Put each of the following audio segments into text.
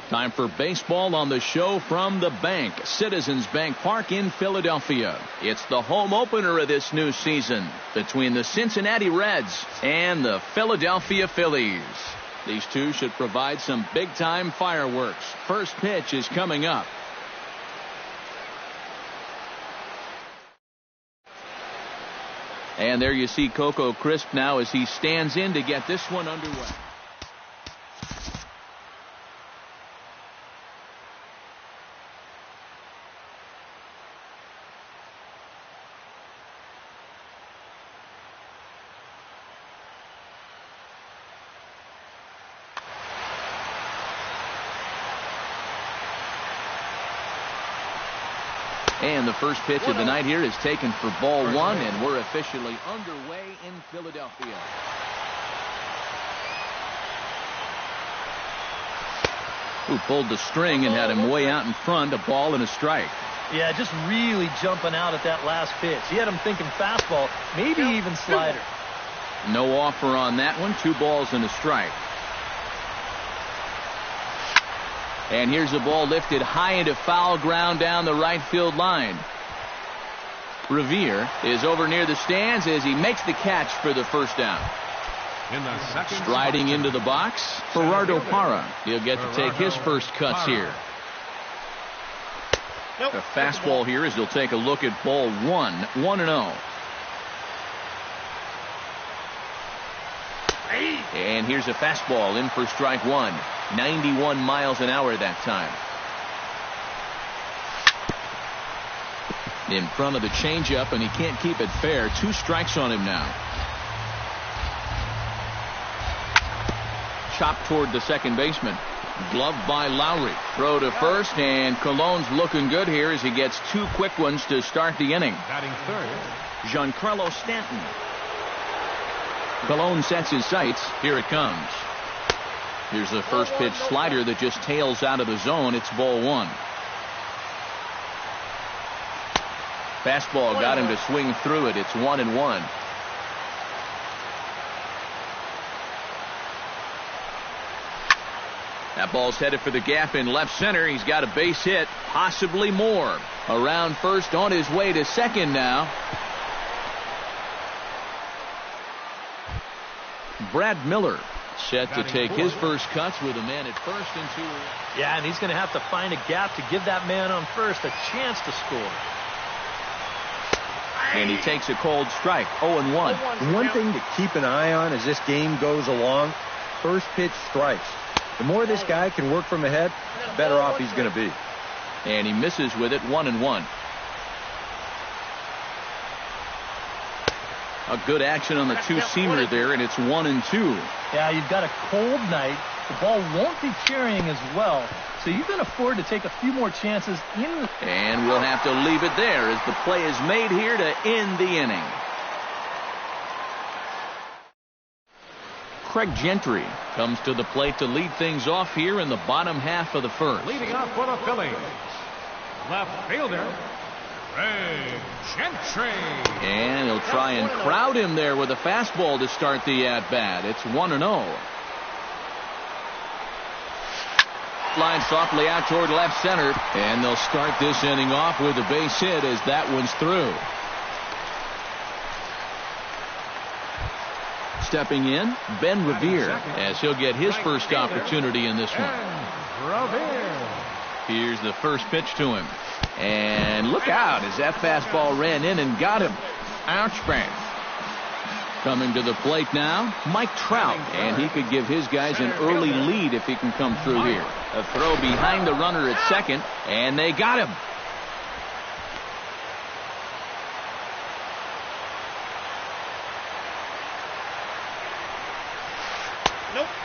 Time for baseball on the show from the bank, Citizens Bank Park in Philadelphia. It's the home opener of this new season between the Cincinnati Reds and the Philadelphia Phillies. These two should provide some big-time fireworks. First pitch is coming up. And there you see Coco Crisp now as he stands in to get this one underway. And the first pitch of the night here is taken for ball one, and we're officially underway in Philadelphia. Who pulled the string and had him way out in front, a ball and a strike. Yeah, just really jumping out at that last pitch. He had him thinking fastball, maybe even slider. No offer on that one, 2 balls and a strike. And here's the ball lifted high into foul ground down the right field line. Revere is over near the stands as he makes the catch for the first down. Striding into the box, Gerardo Parra. He'll get to take his first cuts here. The fastball here as he'll take a look at ball 1, 1-0. And here's a fastball in for strike 1. 91 miles an hour that time. In front of the changeup, and he can't keep it fair. 2 strikes on him now. Chopped toward the second baseman. Gloved by Lowry. Throw to first, and Colon's looking good here as he gets 2 quick ones to start the inning. Batting third, Giancarlo Stanton. Colon sets his sights. Here it comes. Here's the first pitch slider that just tails out of the zone. It's ball 1. Fastball got him to swing through it. It's 1-1. That ball's headed for the gap in left center. He's got a base hit, possibly more. Around first, on his way to second now. Brad Miller set to take his first cuts with a man at first and 2. Yeah, and he's going to have to find a gap to give that man on first a chance to score. And he takes a cold strike. 0-1. One thing to keep an eye on as this game goes along, first pitch strikes. The more this guy can work from ahead, the better off he's going to be. And he misses with it. 1-1. A good action on the 2-seamer there, and it's 1-2. Yeah, you've got a cold night. The ball won't be carrying as well, so you can afford to take a few more chances in the... And we'll have to leave it there as the play is made here to end the inning. Craig Gentry comes to the plate to lead things off here in the bottom half of the first. leading off for the Phillies, left fielder, Craig Gentry. And he'll try and crowd him there with a fastball to start the at-bat. It's 1-0. Line softly out toward left center, and they'll start this inning off with a base hit as that one's through. Stepping in, Ben Revere, as he'll get his first opportunity in this one. Here's the first pitch to him. And look out as that fastball ran in and got him. Ouch, bang. Coming to the plate now, Mike Trout, and he could give his guys an early lead if he can come through here. A throw behind the runner at second, and they got him.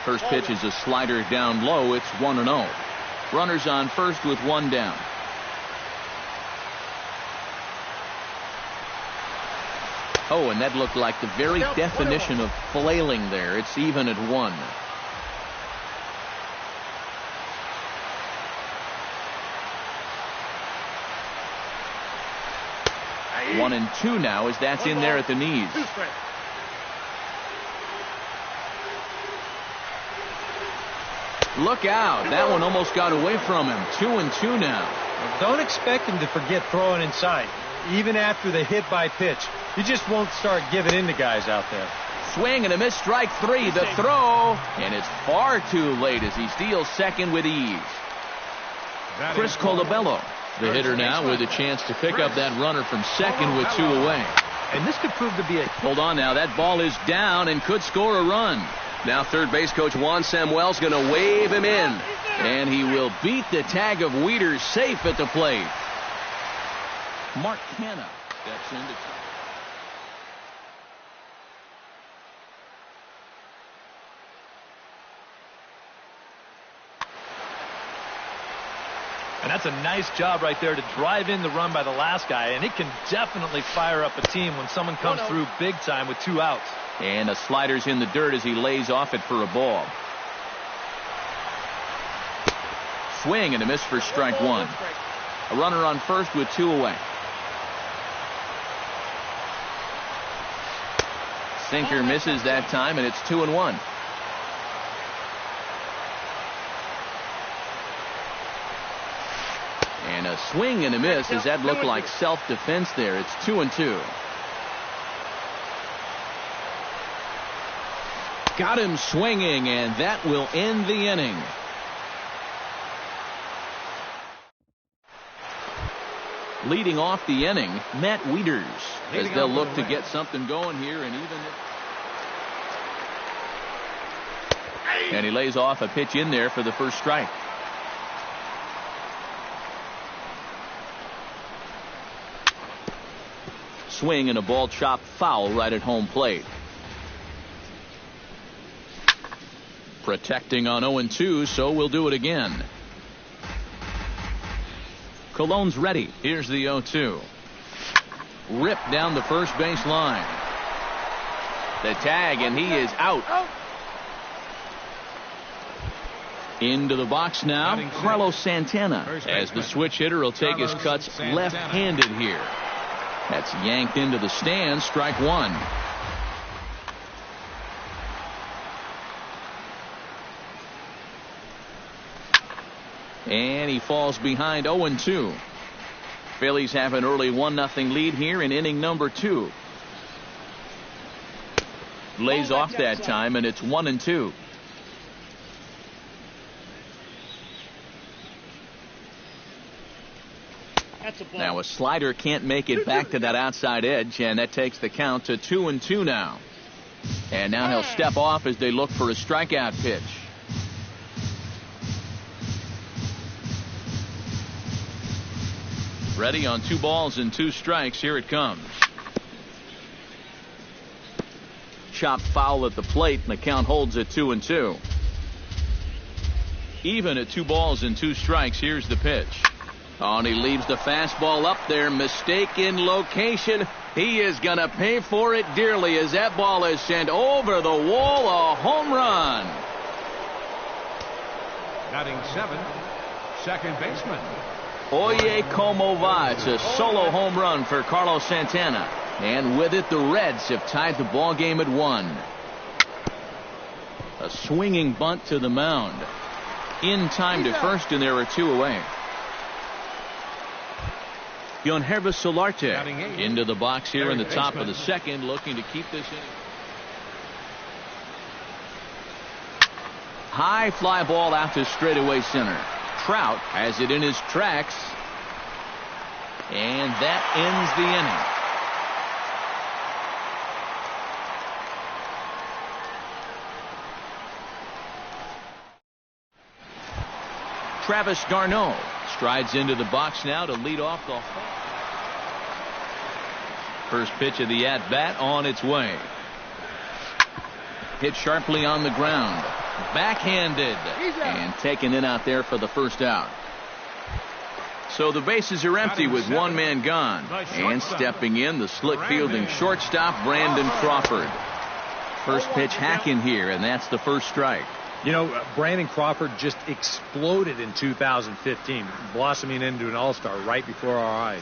First pitch is a slider down low. It's 1-0. Runners on first with 1 down. Oh, and that looked like the very definition of flailing there. It's even at 1. One and 2 now as that's in there at the knees. Look out. That one almost got away from him. 2-2 now. Don't expect him to forget throwing inside. Even after the hit by pitch, he just won't start giving in to guys out there. Swing and a miss, strike 3. The throw, and it's far too late as he steals second with ease. Chris Colabello, the hitter now, with a chance to pick up that runner from second with 2 away. And this could prove to be a... Hold on now. That ball is down and could score a run. Now third base coach Juan Samuel's going to wave him in. And he will beat the tag of Wieters safe at the plate. Mark Canha steps in to... And that's a nice job right there to drive in the run by the last guy. And it can definitely fire up a team when someone comes through big time with 2 outs. And a slider's in the dirt as he lays off it for a ball. Swing and a miss for strike 1. A runner on first with 2 away. Sinker misses that time, and it's 2-1. And a swing and a miss. Does that look like self-defense there? It's 2-2. Got him swinging, and that will end the inning. Leading off the inning, Matt Wieters, as they'll look to get something going here, and he lays off a pitch in there for the first strike. Swing and a ball chopped foul right at home plate. Protecting on 0-2, so we'll do it again. Cologne's ready. Here's the 0-2. Ripped down the first base line. The tag, and he is out. Into the box now, Carlos Santana, as the switch hitter will take his cuts left-handed here. That's yanked into the stands, strike 1. And he falls behind 0-2. Phillies have an early 1-0 lead here in inning number 2. Lays off that time, and it's 1-2. Now a slider can't make it back to that outside edge, and that takes the count to 2-2 now. And now he'll step off as they look for a strikeout pitch. Ready on 2 balls and 2 strikes. Here it comes. Chopped foul at the plate, and the count holds at 2-2. Even at 2 balls and 2 strikes. Here's the pitch. Oh, and he leaves the fastball up there. Mistaken location. He is going to pay for it dearly as that ball is sent over the wall. A home run. Batting 7, second baseman. Oye como va. It's a solo home run for Carlos Santana. And with it, the Reds have tied the ball game at 1. A swinging bunt to the mound. In time to first, and there are 2 away. Yonhervis Solarte into the box here in the top of the second, looking to keep this inning. High fly ball out to straightaway center. Trout has it in his tracks, and that ends the inning. Travis d'Arnaud strides into the box now to lead off the first pitch of the at-bat on its way. Hit sharply on the ground. Backhanded and taken in out there for the first out. So the bases are empty with 1 man gone. And stepping in, the slick fielding shortstop, Brandon Crawford. First pitch hack in here, and that's the first strike. You know, Brandon Crawford just exploded in 2015, blossoming into an all-star right before our eyes.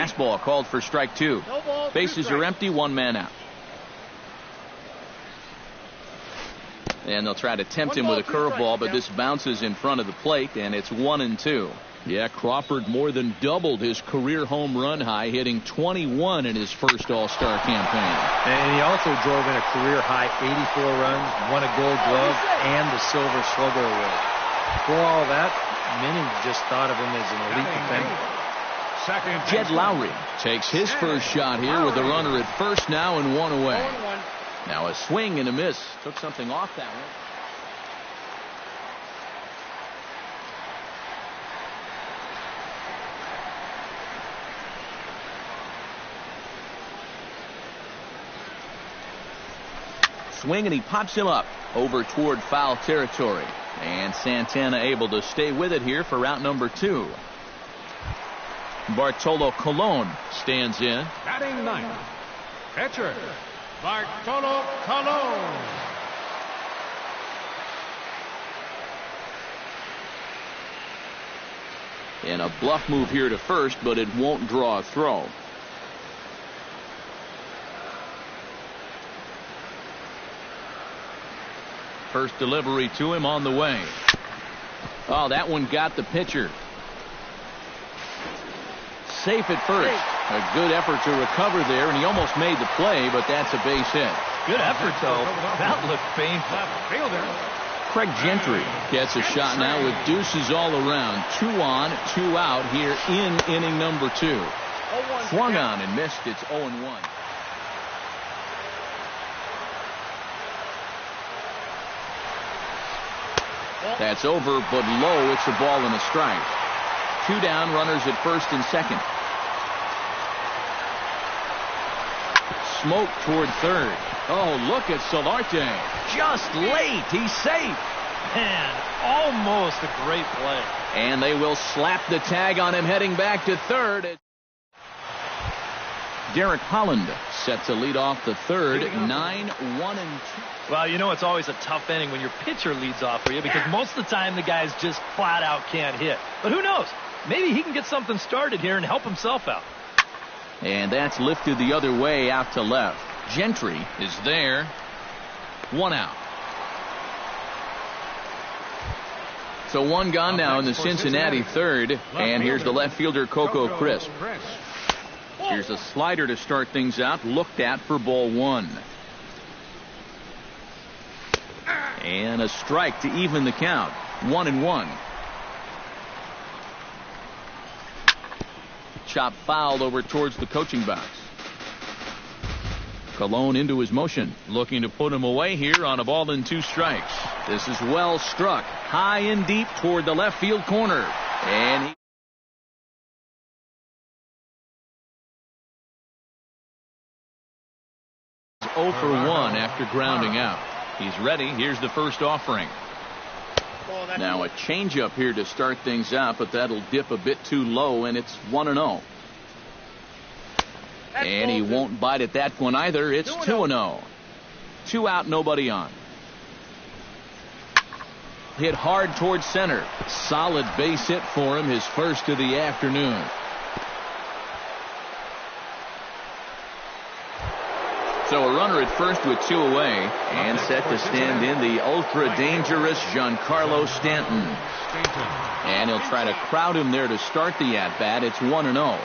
fastball called for strike 2. Bases are empty, 1 man out. And they'll try to tempt him with a curveball, but this bounces in front of the plate, and it's 1-2. Yeah, Crawford more than doubled his career home run high, hitting 21 in his first All-Star campaign. And he also drove in a career high 84 runs, won a Gold Glove, and the Silver Slugger Award. For all that, many just thought of him as an elite defender. Jed Lowry takes his first shot here with a runner at first now and 1 away. Now a swing and a miss. Took something off that one. Swing, and he pops him up over toward foul territory. And Santana able to stay with it here for route number 2. Bartolo Colon stands in. Batting 9th, pitcher Bartolo Colon. And a bluff move here to first, but it won't draw a throw. First delivery to him on the way. Oh, that one got the pitcher. Safe at first. A good effort to recover there, and he almost made the play, but that's a base hit. Good effort, though. That looked painful. Craig Gentry gets a shot now with deuces all around. 2 on, 2 out here in inning number 2. Swung on and missed. It's 0-1. That's over, but low. It's a ball and a strike. 2 down, runners at first and second. Smoke toward third. Oh, look at Solarte. Just late. He's safe. Man, almost a great play. And they will slap the tag on him heading back to third. Derek Holland set to lead off the third. 9-1-2. Well, you know it's always a tough inning when your pitcher leads off for you, because most of the time the guys just flat out can't hit. But who knows? Maybe he can get something started here and help himself out. And that's lifted the other way out to left. Gentry is there. 1 out. So 1 gone now in the Cincinnati third. And here's the left fielder, Coco Crisp. Here's a slider to start things out. Looked at for ball 1. And a strike to even the count. 1-1. Chop fouled over towards the coaching box. Colon into his motion, looking to put him away here on a ball and 2 strikes. This is well struck, high and deep toward the left field corner. And he 0 for 1 after grounding out. He's ready. Here's the first offering. Now a changeup here to start things out, but that'll dip a bit too low, and it's 1-0. And he won't bite at that one either. It's 2-0. 2 out, nobody on. Hit hard towards center. Solid base hit for him, his first of the afternoon. So a runner at first with 2 away, and set to stand in the ultra-dangerous Giancarlo Stanton. And he'll try to crowd him there to start the at-bat. It's 1-0.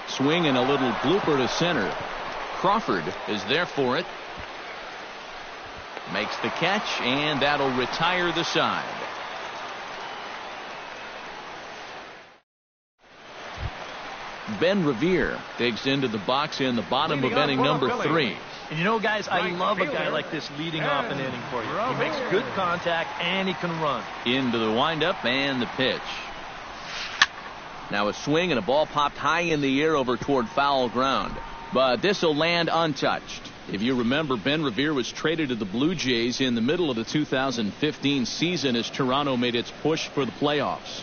Swing and a little blooper to center. Crawford is there for it. Makes the catch, and that'll retire the side. Ben Revere digs into the box in the bottom of inning number 3. And you know, guys, I love a guy like this leading off an inning for you. He makes good contact and he can run. Into the windup and the pitch. Now a swing and a ball popped high in the air over toward foul ground. But this will land untouched. If you remember, Ben Revere was traded to the Blue Jays in the middle of the 2015 season as Toronto made its push for the playoffs.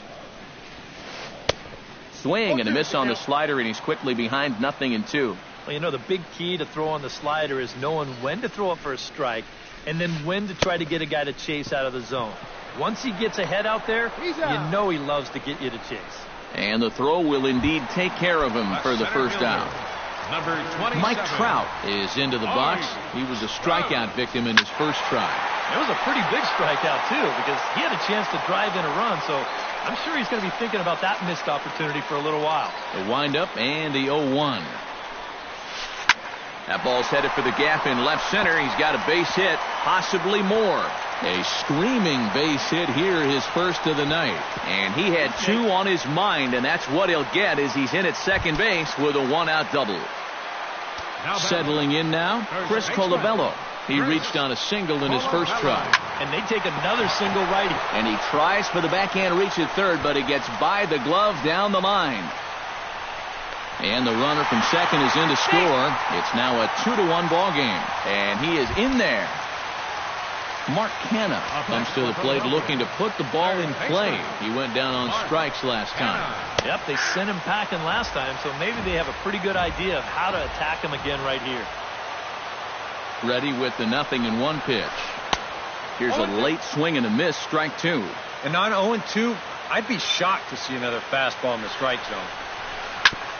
Swing and a miss on the slider, and he's quickly behind 0-2. Well, you know, the big key to throw on the slider is knowing when to throw it for a strike and then when to try to get a guy to chase out of the zone. Once he gets ahead out there, you know he loves to get you to chase. And the throw will indeed take care of him for the first down. Number 27. Mike Trout is into the box. He was a strikeout victim in his first try. It was a pretty big strikeout, too, because he had a chance to drive in a run, so I'm sure he's going to be thinking about that missed opportunity for a little while. The windup and the 0-1. That ball's headed for the gap in left center. He's got a base hit, possibly more. A screaming base hit here, his first of the night. And he had 2 on his mind, and that's what he'll get as he's in at second base with a 1-out double. Settling in now, Chris Colabello. He reached on a single in his first try. And they take another single righty. And he tries for the backhand reach at third, but he gets by the glove down the line. And the runner from second is in to score. It's now a 2-1 ball game. And he is in there. Mark Canha comes to the plate looking to put the ball in play. He went down on strikes last time. Yep, they sent him packing last time, so maybe they have a pretty good idea of how to attack him again right here. Ready with the 0-1 pitch. Here's a late swing and a miss, strike 2. And on 0-2, I'd be shocked to see another fastball in the strike zone.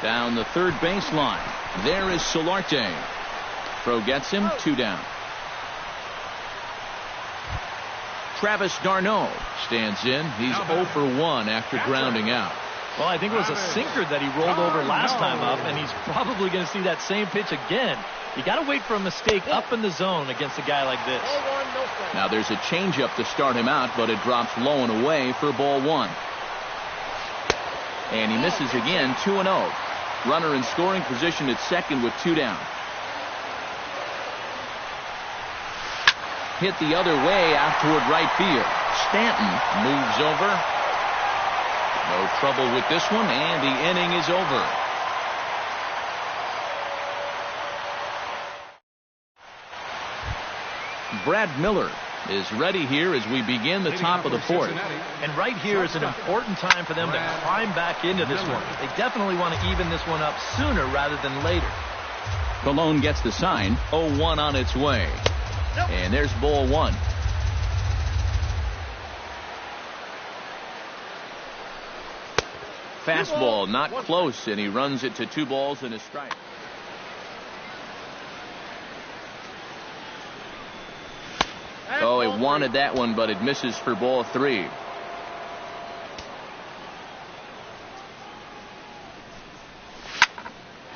Down the third baseline. There is Solarte. Throw gets him, 2 down. Travis d'Arnaud stands in. He's 0 for 1 after grounding out. Well, I think it was a sinker that he rolled over last time up, and he's probably going to see that same pitch again. You got to wait for a mistake up in the zone against a guy like this. Now there's a changeup to start him out, but it drops low and away for ball 1. And he misses again, 2-0. Runner in scoring position at second with 2 down. Hit the other way out toward right field. Stanton moves over. No trouble with this one, and the inning is over. Brad Miller is ready here as we begin the top of the 4th. And right here is an important time for them to climb back into this one. They definitely want to even this one up sooner rather than later. Colon gets the sign. 0-1 on its way. And there's ball 1. Fastball not close, and he runs it to 2 balls and a strike. Oh, he wanted that one, but it misses for ball 3.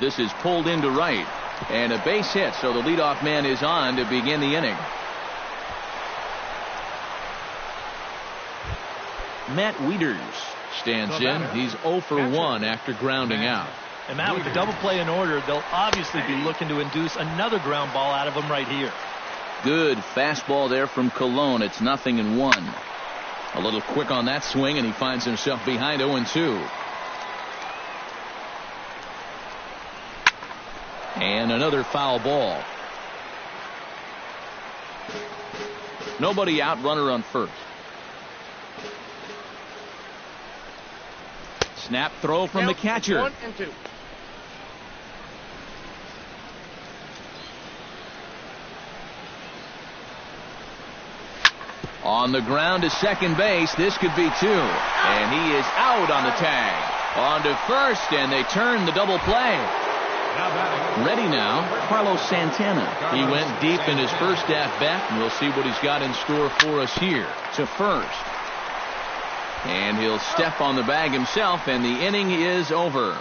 This is pulled into right. And a base hit, so the leadoff man is on to begin the inning. Matt Wieters stands in. He's 0 for 1 after grounding out. And Matt, with the double play in order, they'll obviously be looking to induce another ground ball out of him right here. Good fastball there from Colon. It's 0-1. A little quick on that swing, and he finds himself behind 0-2. And another foul ball. Nobody out, runner on first. Snap throw from the catcher. 1 and 2. On the ground to second base. This could be 2. And he is out on the tag. On to first, and they turn the double play. Ready now, Carlos Santana. He went deep in his first at-bat, and we'll see what he's got in store for us here. To first. And he'll step on the bag himself, and the inning is over.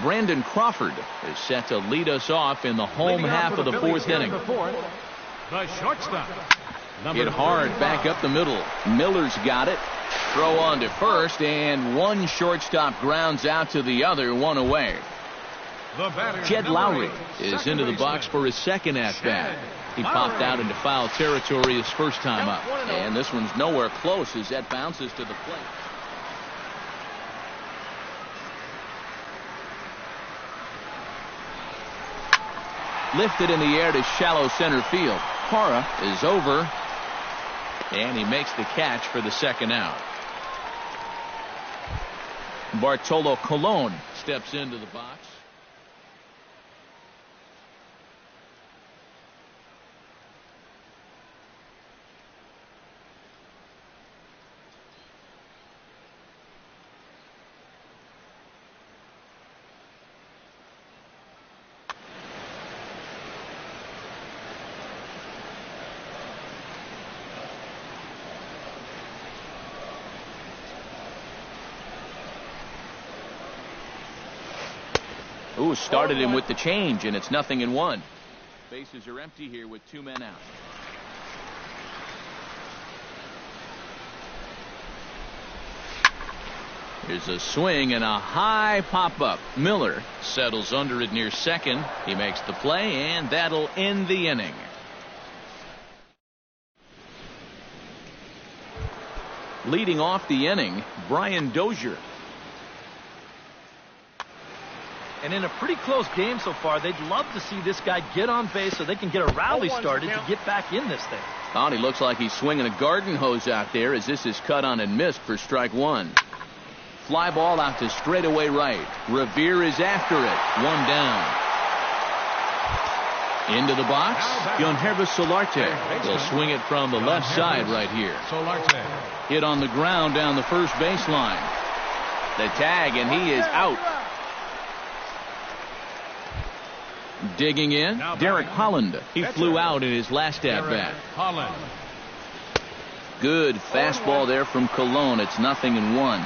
Brandon Crawford is set to lead us off in the home half of the 4th inning. The shortstop. Hit hard back up the middle. Miller's got it. Throw on to first, and one shortstop grounds out to the other, 1 away. Jed Lowry is into the box for his second at-bat. He popped out into foul territory his first time up. And this one's nowhere close as that bounces to the plate. Lifted in the air to shallow center field. Parra is over, and he makes the catch for the second out. Bartolo Colon steps into the box. Ooh, started him with the change, and it's 0-1. Bases are empty here with 2 men out. Here's a swing and a high pop-up. Miller settles under it near second. He makes the play, and that'll end the inning. Leading off the inning, Brian Dozier. And in a pretty close game so far, they'd love to see this guy get on base so they can get a rally started to get back in this thing. Oh, he looks like he's swinging a garden hose out there as this is cut on and missed for strike one. Fly ball out to straightaway right. Revere is after it. 1 down. Into the box, Guilherme Solarte will swing it from the left side right here. Hit on the ground down the first baseline. The tag, and he is out. Digging in, Derek Holland. He flew out in his last at-bat. Good fastball there from Colon. It's 0-1.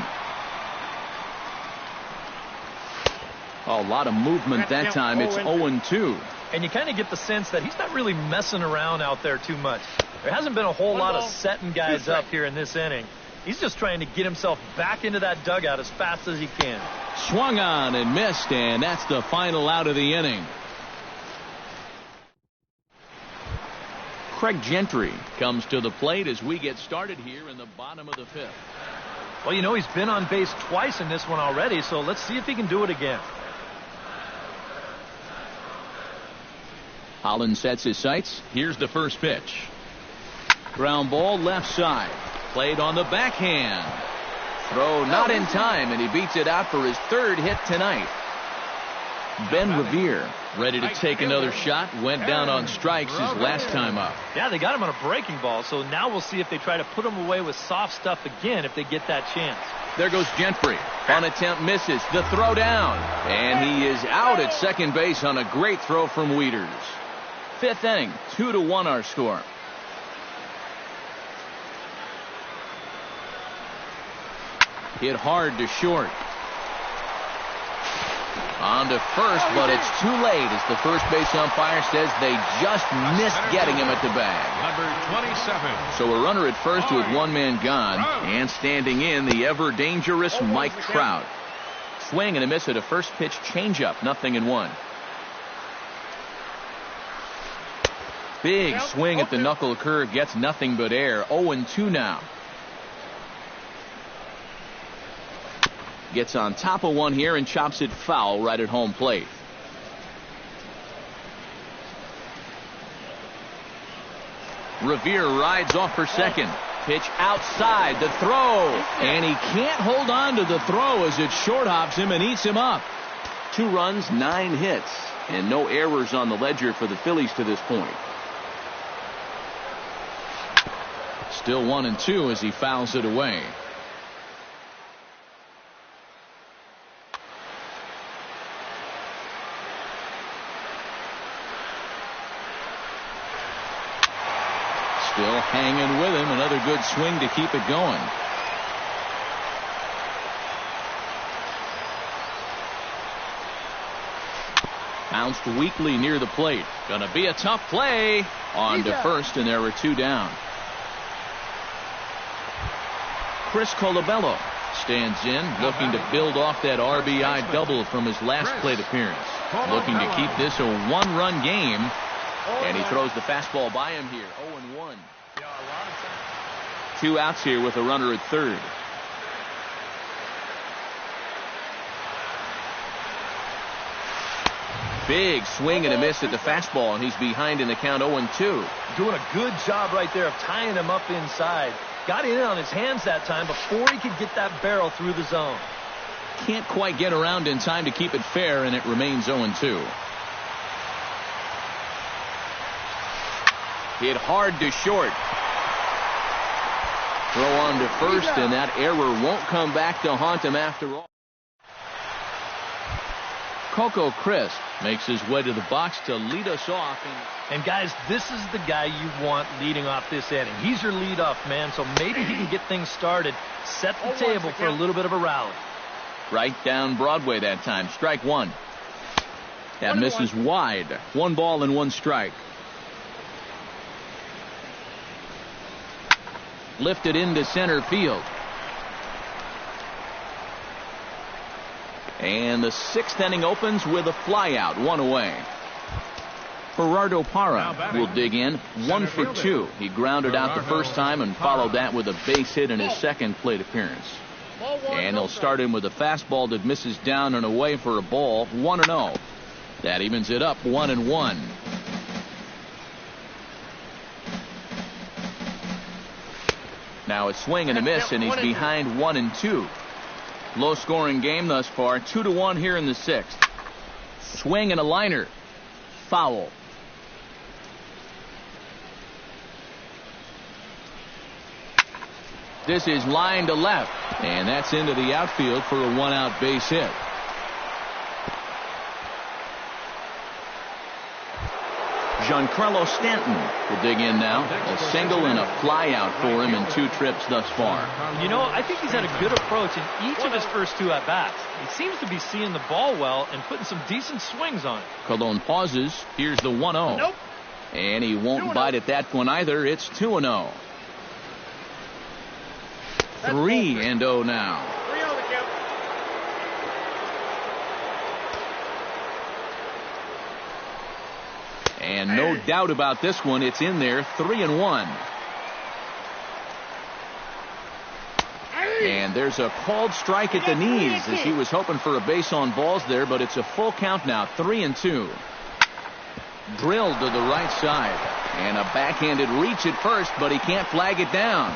A lot of movement that time. It's 0-2. And you kind of get the sense that he's not really messing around out there too much. There hasn't been a whole lot of setting guys up here in this inning. He's just trying to get himself back into that dugout as fast as he can. Swung on and missed, and that's the final out of the inning. Craig Gentry comes to the plate as we get started here in the bottom of the 5th. Well, you know, he's been on base twice in this one already, so let's see if he can do it again. Holland sets his sights. Here's the first pitch. Ground ball left side. Played on the backhand. Throw not in time, and he beats it out for his 3rd hit tonight. Ben Revere ready to take another shot. Went down on strikes his last time up. Yeah, they got him on a breaking ball, so now we'll see if they try to put him away with soft stuff again if they get that chance. There goes Gentry. On attempt misses. The throw down. And he is out at second base on a great throw from Wieters. 5th inning, 2-1 our score. Hit hard to short. On to first, but it's too late as the first base umpire says they just missed getting him at the bag. Number 27. So a runner at first with 1 man gone, and standing in the ever-dangerous Mike Trout. Swing and a miss at a first pitch changeup, 0-1. Big swing at the knuckle curve, gets nothing but air. 0-2 now. Gets on top of one here and chops it foul right at home plate. Revere rides off for second. Pitch outside, the throw. And he can't hold on to the throw as it short hops him and eats him up. 2 runs, 9 hits, and no errors on the ledger for the Phillies to this point. Still 1-2 as he fouls it away. Still hanging with him. Another good swing to keep it going. Bounced weakly near the plate. Gonna be a tough play. On to first, and there were 2 down. Chris Colabello stands in, looking to build off that RBI double from his last plate appearance. Looking to keep this a 1-run game. And he throws the fastball by him here. 0-1. 2 outs here with a runner at third. Big swing and a miss at the fastball, and he's behind in the count 0-2. Doing a good job right there of tying him up inside. Got in on his hands that time before he could get that barrel through the zone. Can't quite get around in time to keep it fair, and it remains 0-2. Hit hard to short. Throw on to first, and that error won't come back to haunt him after all. Coco Crisp makes his way to the box to lead us off. And guys, this is the guy you want leading off this inning. He's your leadoff man, so maybe he can get things started, set the table for a little bit of a rally. Right down Broadway that time. Strike 1. That misses wide. 1 ball and 1 strike. Lifted into center field. And the 6th inning opens with a flyout, 1 away. Gerardo Parra will dig in, 1 for 2. He grounded out the first time and followed that with a base hit in his second plate appearance. And they'll start him with a fastball that misses down and away for a ball, 1-0. That evens it up, 1-1. Now a swing and a miss, and he's behind 1-2. Low scoring game thus far, 2-1 here in the 6th. Swing and a liner. Foul. This is line to left, and that's into the outfield for a 1-out base hit. Giancarlo Stanton will dig in now. A single and a fly out for him in 2 trips thus far. You know, I think he's had a good approach in each of his first 2 at-bats. He seems to be seeing the ball well and putting some decent swings on it. Colon pauses. Here's the 1-0. Nope. And he won't bite at that one either. It's 2-0. 3-0 now. And no doubt about this one, it's in there, 3-1. And there's a called strike at the knees as he was hoping for a base on balls there, but it's a full count now, 3-2. Drilled to the right side. And a backhanded reach at first, but he can't flag it down.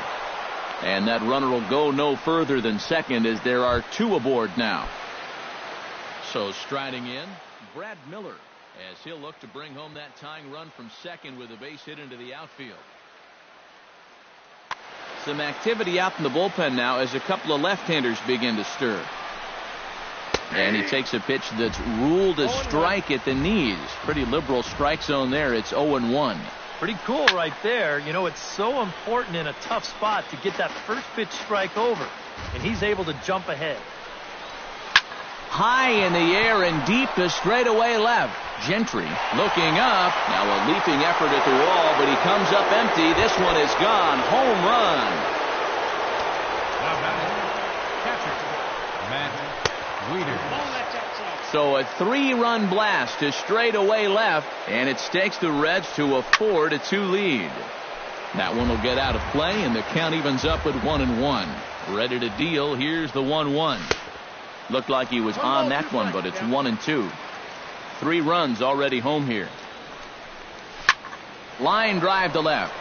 And that runner will go no further than second as there are 2 aboard now. So striding in, Brad Miller, as he'll look to bring home that tying run from second with a base hit into the outfield. Some activity out in the bullpen now as a couple of left-handers begin to stir. And he takes a pitch that's ruled a strike at the knees. Pretty liberal strike zone there. It's 0-1. Pretty cool right there. You know, it's so important in a tough spot to get that first pitch strike over. And he's able to jump ahead. High in the air and deep to straightaway left. Gentry looking up. Now a leaping effort at the wall, but he comes up empty. This one is gone. Home run. So a 3-run blast to straightaway left, and it stakes the Reds to a 4-2 lead. That one will get out of play, and the count evens up at 1-1. Ready to deal. Here's the 1-1. Looked like he was on that one, but it's 1-2. 3 runs already home here. Line drive to left,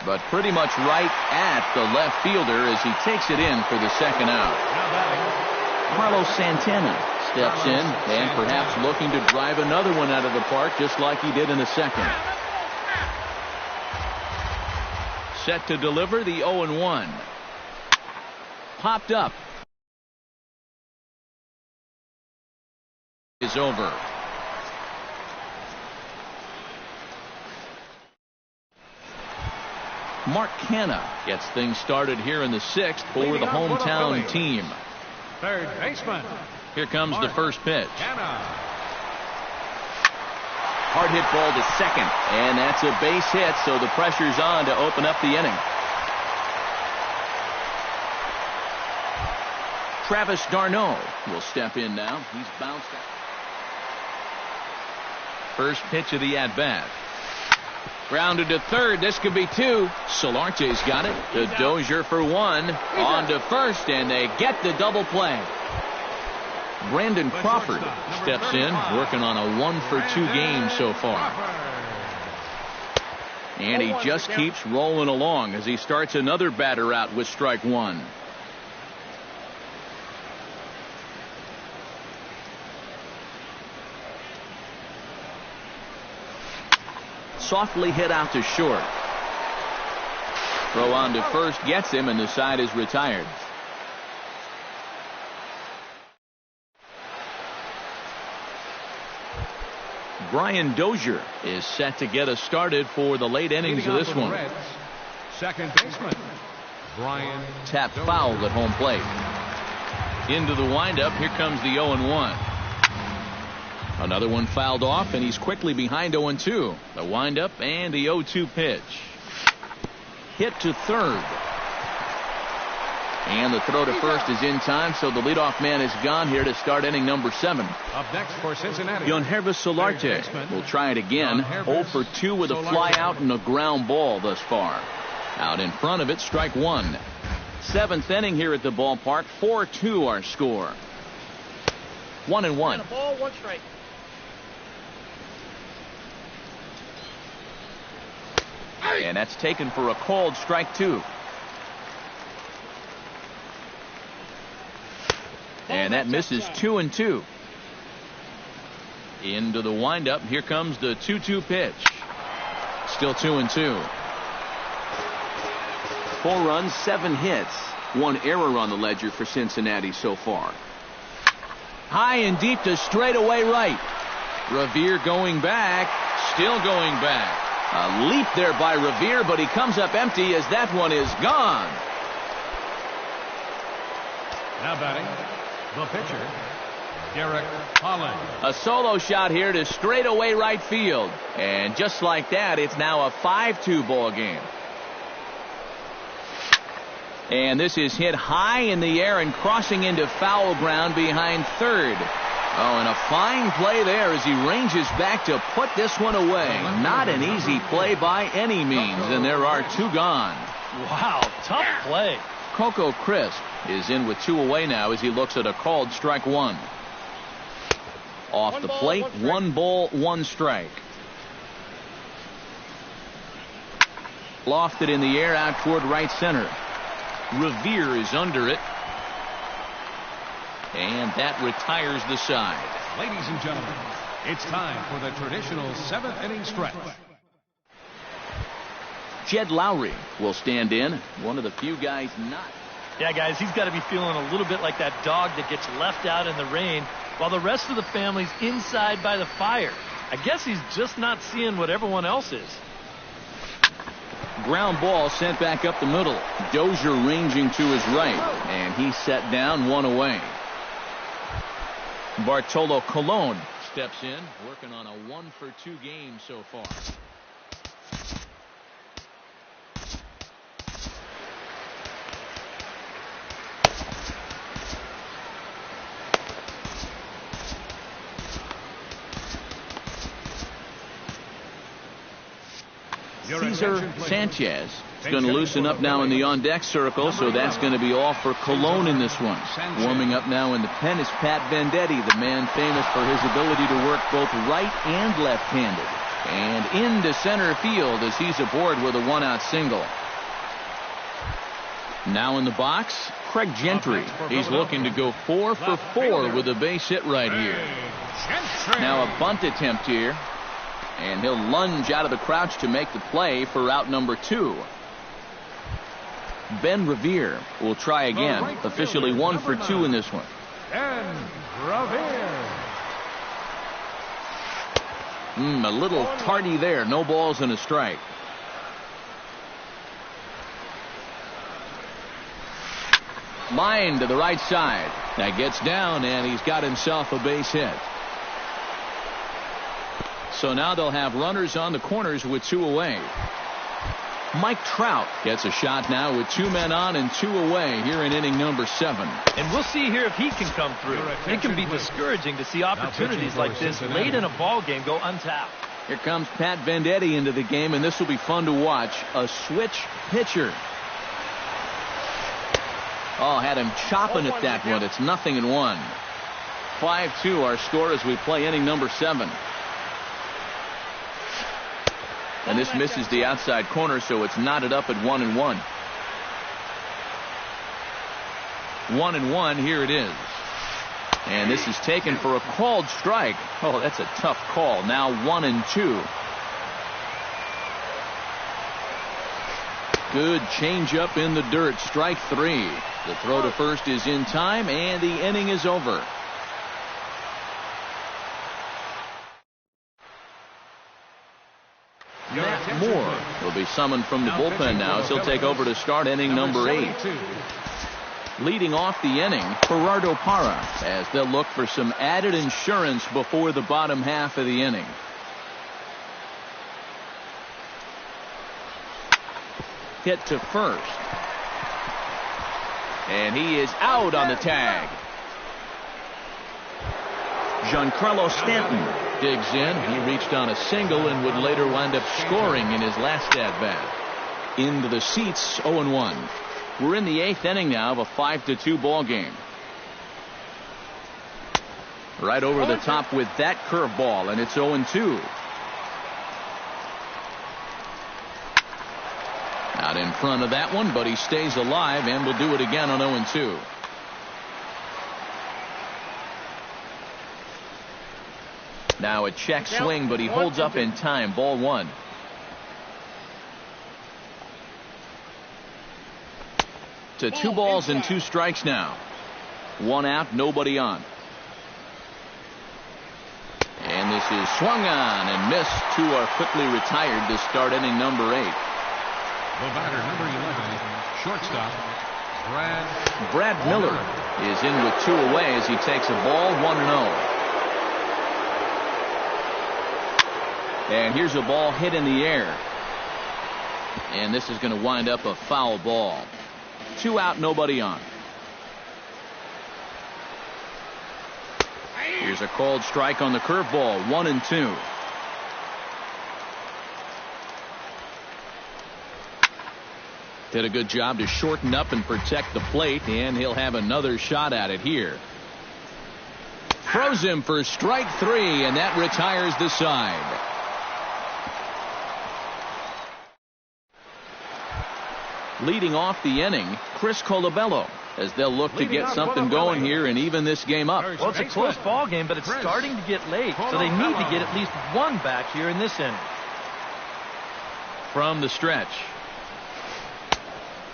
but pretty much right at the left fielder as he takes it in for the second out. Carlos Santana steps in and perhaps looking to drive another one out of the park just like he did in the second. Set to deliver the 0-1. Popped up. Is over. Mark Canha gets things started here in the 6th for the hometown team. Third baseman. Here comes the first pitch. Canha. Hard hit ball to second, and that's a base hit, so the pressure's on to open up the inning. Travis d'Arnaud will step in now. He's bounced out. First pitch of the at-bat. Grounded to third. This could be 2. Solarte's got it. To Dozier for 1. On to first, and they get the double play. Brandon Crawford steps in, working on a 1-for-2 game so far. And he just keeps rolling along as he starts another batter out with strike 1. Softly hit out to short. Throw on to first gets him, and the side is retired. Brian Dozier is set to get us started for the late innings of this one. Reds, second baseman Brian Tap foul at home plate. Into the windup. Here comes the 0-1. Another one fouled off, and he's quickly behind 0-2. The windup and the 0-2 pitch. Hit to third. And the throw to first is in time, so the leadoff man is gone here to start inning number 7. Up next for Cincinnati, Yangervis Solarte will try it again. 0 for 2 with a fly out and a ground ball thus far. Out in front of it, strike 1. 7th inning here at the ballpark. 4-2 our score. 1-1. A ball, 1 strike. And that's taken for a called strike 2. And that misses 2-2. Into the windup. Here comes the 2-2 pitch. Still 2-2. 4 runs, 7 hits. 1 error on the ledger for Cincinnati so far. High and deep to straightaway right. Revere going back. Still going back. A leap there by Revere, but he comes up empty as that one is gone. now batting, the pitcher, Derek Holland. A solo shot here to straightaway right field. And just like that, it's now a 5-2 ball game. And this is hit high in the air and crossing into foul ground behind third. Oh, and a fine play there as he ranges back to put this one away. Not an easy play by any means, and there are 2 gone. Wow, tough play. Coco Crisp is in with 2 away now as he looks at a called strike 1. Off the plate, 1 ball, 1 strike. Lofted in the air out toward right center. Revere is under it. And that retires the side. Ladies and gentlemen, it's time for the traditional 7th inning stretch. Jed Lowry will stand in. One of the few guys not. Yeah, guys, he's got to be feeling a little bit like that dog that gets left out in the rain while the rest of the family's inside by the fire. I guess he's just not seeing what everyone else is. Ground ball sent back up the middle. Dozier ranging to his right, and he's set down 1 away. Bartolo Colon steps in, working on a 1-for-2 game so far. Cesar Sanchez is going to loosen up now in the on-deck circle, so that's going to be all for Colon in this one. Warming up now in the pen is Pat Venditti, the man famous for his ability to work both right and left-handed. And into center field as he's aboard with a 1-out single. Now in the box, Craig Gentry. He's looking to go 4 for 4 with a base hit right here. Now a bunt attempt here. And he'll lunge out of the crouch to make the play for out number 2. Ben Revere will try again. Officially 1 for 2 in this one. Ben Revere. A little tardy there. No balls and a strike. Line to the right side. That gets down, and he's got himself a base hit. So now they'll have runners on the corners with 2 away. Mike Trout gets a shot now with 2 men on and 2 away here in inning number 7. And we'll see here if he can come through. It can be discouraging to see opportunities like this late in a ball game go untapped. Here comes Pat Venditti into the game, and this will be fun to watch. A switch pitcher. Oh, had him chopping at that one. It's 0-1. 5-2 our score as we play inning number 7. And this misses the outside corner, so it's knotted up at 1-1. 1-1, here it is. And this is taken for a called strike. Oh, that's a tough call. Now 1-2. Good changeup in the dirt. Strike 3. The throw to first is in time, and the inning is over. Matt Moore will be summoned from the bullpen now as he'll take over to start inning number 8. Leading off the inning, Gerardo Parra, as they'll look for some added insurance before the bottom half of the inning. Hit to first. And he is out on the tag. Giancarlo Stanton digs in. He reached on a single and would later wind up scoring in his last at-bat. Into the seats, 0-1. We're in the 8th inning now of a 5-2 ball game. Right over the top with that curveball, and it's 0-2. Out in front of that one, but he stays alive and will do it again on 0-2. Now a check swing, but he holds up in time. Ball 1. To 2 balls and 2 strikes now. 1 out, nobody on. And this is swung on and missed. 2 are quickly retired to start inning number 8. The batter, number 11, shortstop, Brad Miller is in with 2 away as he takes a ball, 1-0. And here's a ball hit in the air. And this is going to wind up a foul ball. 2 out, nobody on. Here's a called strike on the curveball, 1-2. Did a good job to shorten up and protect the plate, and he'll have another shot at it here. Throws him for strike 3, and that retires the side. Leading off the inning, Chris Colabello, as they'll look to get something going here and even this game up. Well, it's a close ball game, but it's starting to get late, so they need to get at least 1 back here in this inning. From the stretch.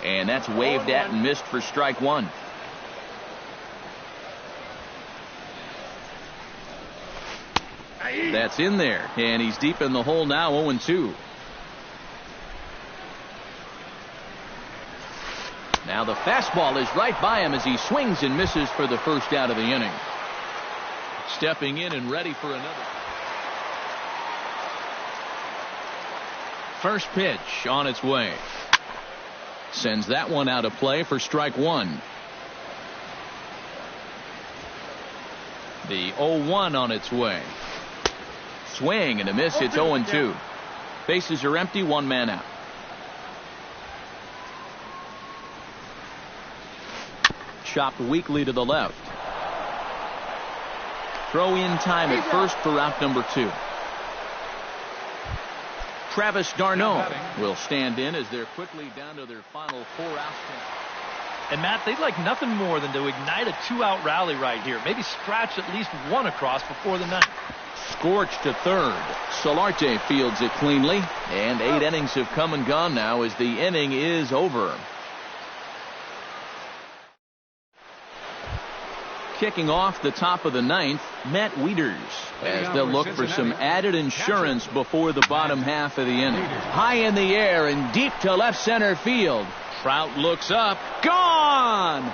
And that's waved at and missed for strike 1. That's in there, and he's deep in the hole now, 0-2. Now the fastball is right by him as he swings and misses for the first out of the inning. Stepping in and ready for another. First pitch on its way. Sends that one out of play for strike 1. The 0-1 on its way. Swing and a miss. It's 0-2. Bases are empty. 1 man out. Chopped weakly to the left. Throw in time at first for out number 2. Travis d'Arnaud will stand in as they're quickly down to their final 4 outs. And Matt, they'd like nothing more than to ignite a 2-out rally right here. Maybe scratch at least 1 across before the 9th. Scorched to third. Solarte fields it cleanly, and 8 innings have come and gone now as the inning is over. Kicking off the top of the 9th, Matt Wieters, as they'll look for some added insurance before the bottom half of the inning. High in the air and deep to left center field. Trout looks up. Gone!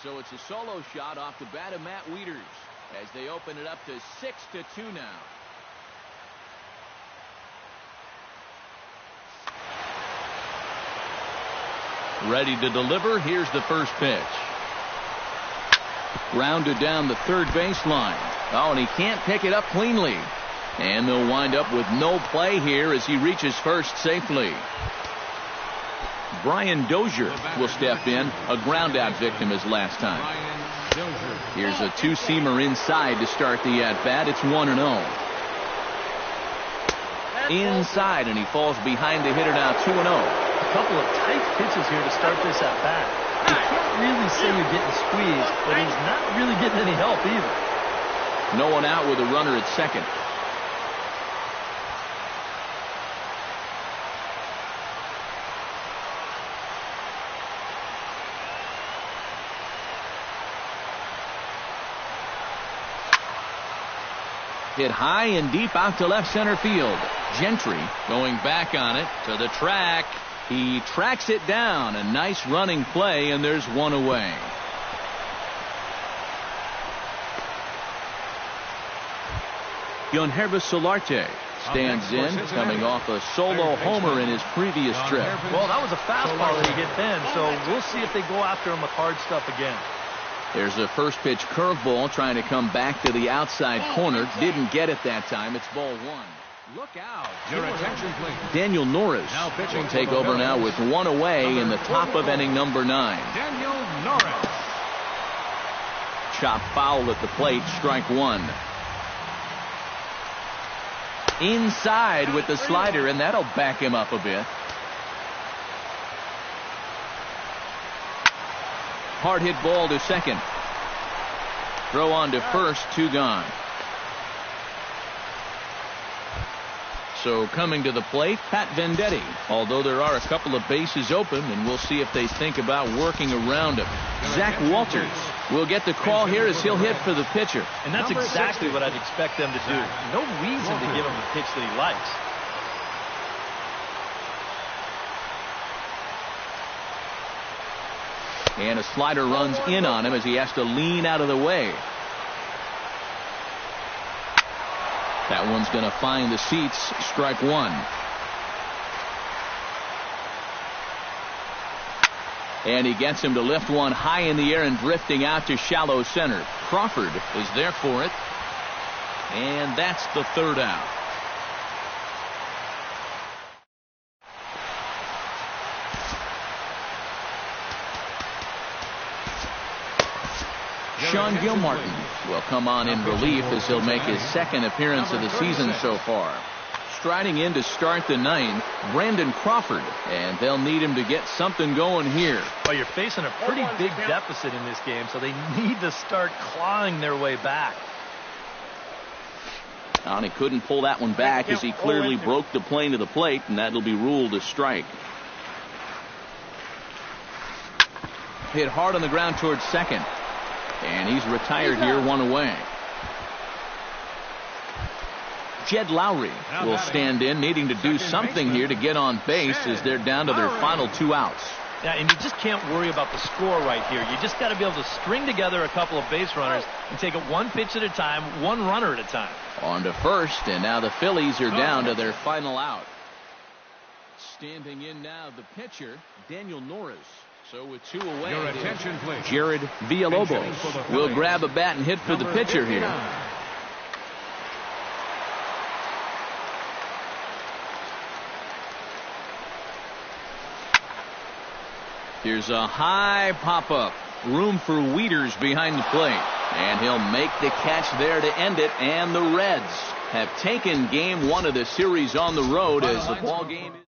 So it's a solo shot off the bat of Matt Wieters as they open it up to 6-2 now. Ready to deliver. Here's the first pitch. Grounded down the third baseline. Oh, and he can't pick it up cleanly. And they'll wind up with no play here as he reaches first safely. Brian Dozier will step in, a ground-out victim his last time. Here's a 2-seamer inside to start the at-bat. It's 1-0. Inside, and he falls behind the hitter now, 2-0. A couple of tight pitches here to start this at bat. You can't really say you're getting squeezed, but he's not really getting any help either. No one out with a runner at second. Hit high and deep out to left center field. Gentry going back on it to the track. He tracks it down. A nice running play, and there's one away. Yonhervis Solarte stands in, coming off a solo homer in his previous trip. Well, that was a fastball that he hit then, so we'll see if they go after him with hard stuff again. There's a first pitch curveball trying to come back to the outside corner. Didn't get it that time. It's ball one. Look out. Your attention, please. Daniel Norris will take over now with one away in the top of inning number 9. Daniel Norris. Chop foul at the plate, strike one. Inside with the slider, and that'll back him up a bit. Hard hit ball to second. Throw on to first, 2 gone. So coming to the plate, Pat Venditti. Although there are a couple of bases open, and we'll see if they think about working around him. Zach Walters will get the call here as he'll hit for the pitcher. And that's exactly what I'd expect them to do. No reason to give him the pitch that he likes. And a slider runs in on him as he has to lean out of the way. That one's going to find the seats. Strike one. And he gets him to lift one high in the air and drifting out to shallow center. Crawford is there for it. And that's the third out. Sean Gilmartin will come on in relief as he'll make his second appearance of the season so far. Striding in to start the 9th, Brandon Crawford, and they'll need him to get something going here. Well, you're facing a pretty big deficit in this game, so they need to start clawing their way back. And he couldn't pull that one back as he clearly broke the plane to the plate, and that'll be ruled a strike. Hit hard on the ground towards second. And he's retired here, one away. Jed Lowry will stand in, needing to do something here to get on base as they're down to their final 2 outs. Yeah, and you just can't worry about the score right here. You just got to be able to string together a couple of base runners and take it one pitch at a time, one runner at a time. On to first, and now the Phillies are down to their final out. Standing in now, the pitcher, Daniel Norris. So with 2 away, your attention, please. Jared Villalobos will grab a bat and hit for the pitcher here. Here's a high pop-up. Room for Wieters behind the plate. And he'll make the catch there to end it. And the Reds have taken game 1 of the series on the road as the ball game is